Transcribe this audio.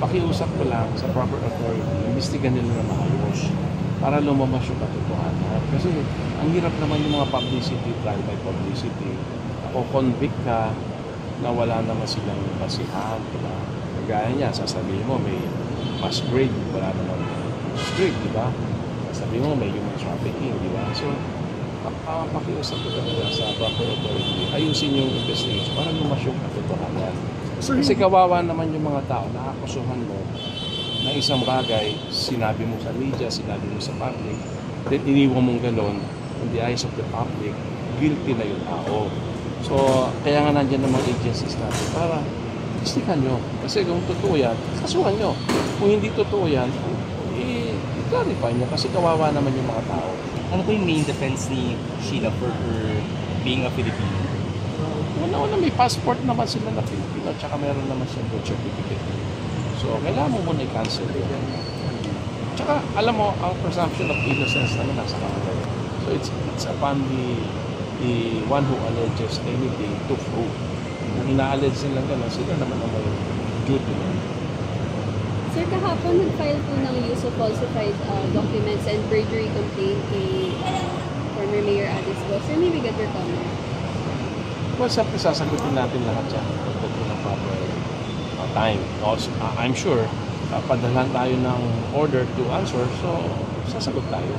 pakiusap ko lang sa proper authority, imbestigan nila na maayos para lumabas yung katotohanan. Kasi ang hirap naman yung mga publicity, trial by publicity. Ako convict ka na wala naman silang basihan, diba? Kagaya niya, sasabihin mo may mass grave, wala naman mass grave, diba? Sasabihin mo may human trafficking, diba? So, pakiusap ko talaga sa proper authority, ayusin yung investigation para lumas yung katotohanan. Kasi kawawa naman yung mga tao, nakakusuhan mo ng isang bagay, sinabi mo sa media, sinabi mo sa public, then iniwan mong ganon, in the eyes of the public, guilty na yung tao. So, kaya nga nandiyan ng mga agencies natin para istikan nyo. Kasi kung totoo yan, kasuhan nyo. Kung hindi totoo yan, i-clarify nyo kasi kawawa naman yung mga tao. Ano po yung main defense ni Sheila for her being a Filipino? Una-una may passport naman sila na Pilipino at saka meron naman siya birth certificate. So, kailangan mo muna i-cancel yun. Tsaka, alam mo, ang presumption of innocence naman nasa kanila. So, it's upon the one who alleges anything to prove. Kung ina-allege nilang gano'n, sila naman ang may duty na. Sir, kahapon nag-file po ng use of falsified documents and perjury complaint kay former Mayor Alice Go. Sir, maybe get your comment. Well, siyempre sasagutin natin lahat yan. Pagdating ng proper time. Also, I'm sure, padalhan tayo ng order to answer, so sasagot tayo.